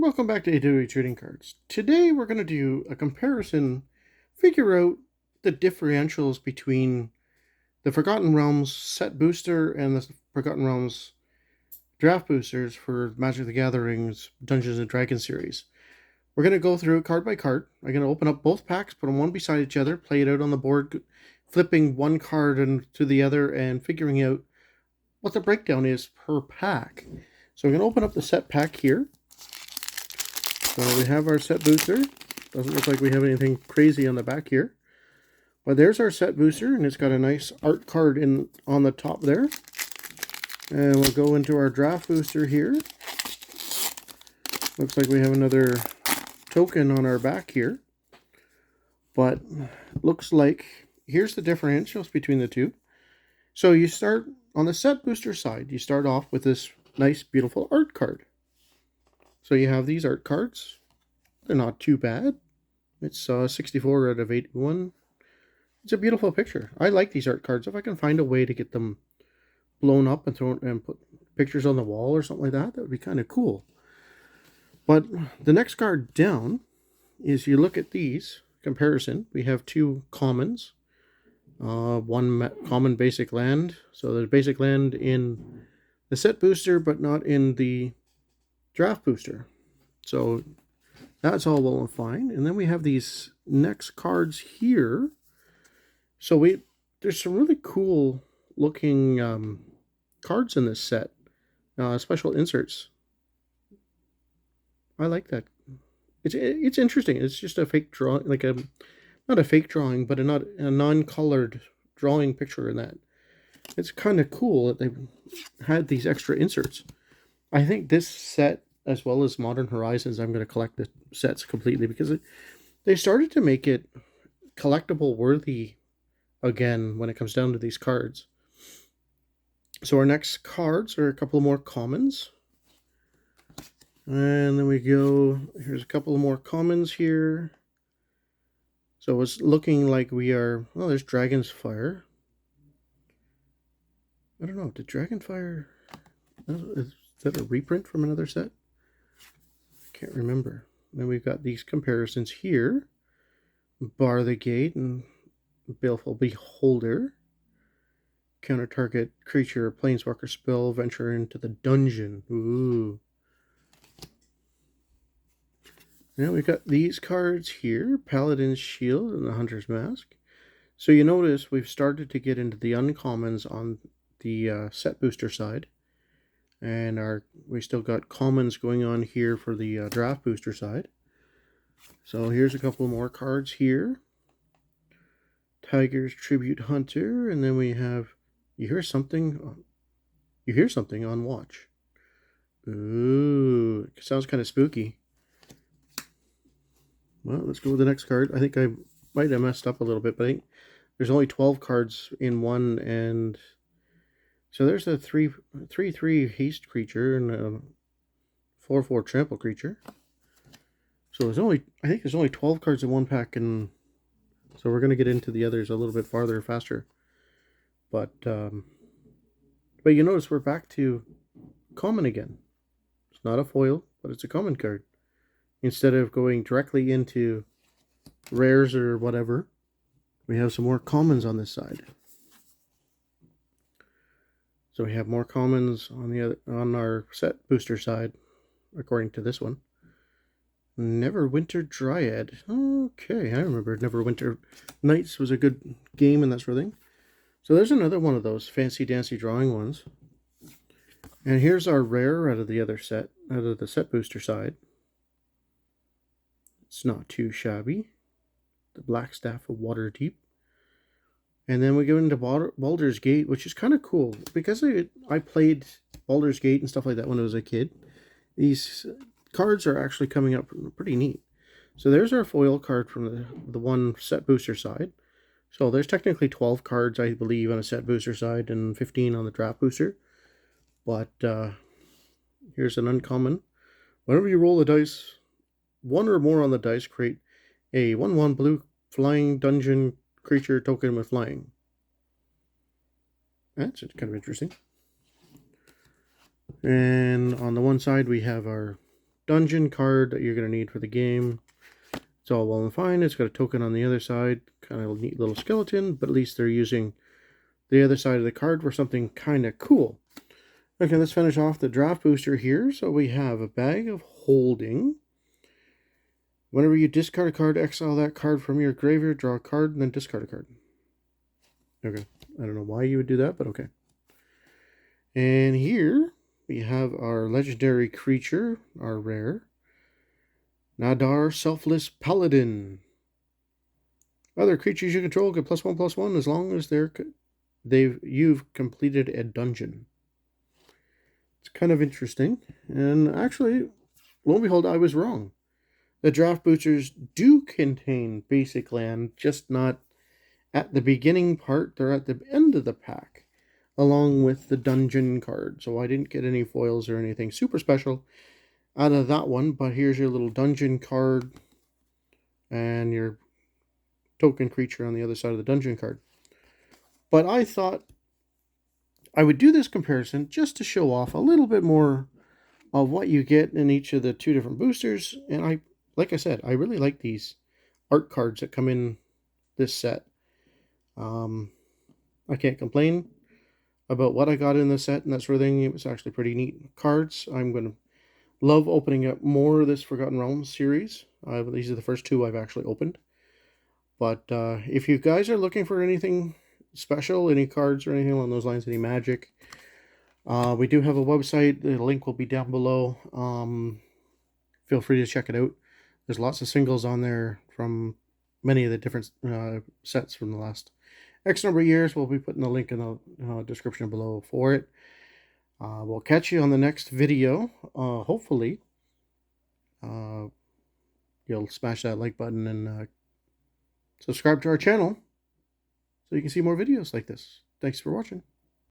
Welcome back to A2A Trading Cards. Today we're going to do a comparison, figure out the differentials between the Forgotten Realms set booster and the Forgotten Realms draft boosters for Magic the Gathering's Dungeons and Dragons series. We're going to go through it card by card. I'm going to open up both packs, put them one beside each other, play it out on the board, flipping one card into the other and figuring out what the breakdown is per pack. So we're going to open up the set pack here. So we have our set booster. Doesn't look like we have anything crazy on the back here. But there's our set booster, and it's got a nice art card on the top there. And we'll go into our draft booster here. Looks like we have another token on our back here. But looks like, here's the differentials between the two. So you start, on the set booster side, you start off with this nice, beautiful art card. So you have these art cards. They're not too bad. It's 64 out of 81. It's a beautiful picture. I like these art cards. If I can find a way to get them blown up and put pictures on the wall or something like that, that would be kind of cool. But the next card down is, you look at these comparison. We have two commons. One common basic land. So there's basic land in the set booster, but not in the draft booster. So that's all well and fine. And then we have these next cards here. So there's some really cool looking cards in this set. Special inserts. I like that. It's interesting. It's just a fake drawing, like not a fake drawing, but a non-colored drawing picture in that. It's kind of cool that they've had these extra inserts. I think this set, as well as Modern Horizons, I'm going to collect the sets completely because they started to make it collectible worthy again when it comes down to these cards. So our next cards are a couple more commons. And then we go, here's a couple more commons here. So it's looking like we are, well, there's Dragon's Fire. I don't know, did Dragonfire, is that a reprint from another set? I can't remember. Then we've got these comparisons here. Bar the Gate and Baleful Beholder. Counter target creature, planeswalker spell, venture into the dungeon. Ooh. Now we've got these cards here. Paladin's Shield and the Hunter's Mask. So you notice we've started to get into the uncommons on the set booster side. And we still got commons going on here for the draft booster side. So here's a couple more cards here. Tiger's Tribute Hunter, and then we have you hear something on watch. Ooh, it sounds kind of spooky. Well, let's go with the next card. I think I might have messed up a little bit, but I think there's only 12 cards in one, and so there's a 3/3 haste creature and a 4/4 trample creature. So I think there's only 12 cards in one pack, and so we're going to get into the others a little bit farther, faster. But you notice we're back to common again. It's not a foil, but it's a common card. Instead of going directly into rares or whatever, we have some more commons on this side. So we have more commons on our set booster side, according to this one. Neverwinter Dryad. Okay, I remember Neverwinter Nights was a good game and that sort of thing. So there's another one of those fancy dancy drawing ones. And here's our rare out of the set booster side. It's not too shabby. The Black Staff of Waterdeep. And then we go into Baldur's Gate, which is kind of cool. Because I played Baldur's Gate and stuff like that when I was a kid. These cards are actually coming up pretty neat. So there's our foil card from the one set booster side. So there's technically 12 cards, I believe, on a set booster side and 15 on the draft booster. But here's an uncommon. Whenever you roll the dice, one or more on the dice, create a 1/1 blue flying dungeon creature token with flying. That's kind of interesting. And on the one side we have our dungeon card that you're going to need for the game. It's all well and fine. It's got a token on the other side, kind of a neat little skeleton, but at least they're using the other side of the card for something kind of cool. Okay, let's finish off the draft booster here. So we have a bag of holding. Whenever you discard a card, exile that card from your graveyard, draw a card, and then discard a card. Okay, I don't know why you would do that, but okay. And here we have our legendary creature, our rare, Nadar Selfless Paladin. Other creatures you control get +1/+1 as long as you've completed a dungeon. It's kind of interesting, and actually, lo and behold, I was wrong. The draft boosters do contain basic land, just not at the beginning part. They're at the end of the pack, along with the dungeon card. So I didn't get any foils or anything super special out of that one, but here's your little dungeon card and your token creature on the other side of the dungeon card. But I thought I would do this comparison just to show off a little bit more of what you get in each of the two different boosters. And like I said, I really like these art cards that come in this set. I can't complain about what I got in the set and that sort of thing. It was actually pretty neat cards. I'm going to love opening up more of this Forgotten Realms series. These are the first two I've actually opened. But if you guys are looking for anything special, any cards or anything along those lines, any magic, we do have a website. The link will be down below. Feel free to check it out. There's lots of singles on there from many of the different sets from the last X number of years. We'll be putting the link in the description below for it. We'll catch you on the next video. Hopefully, you'll smash that like button and subscribe to our channel so you can see more videos like this. Thanks for watching.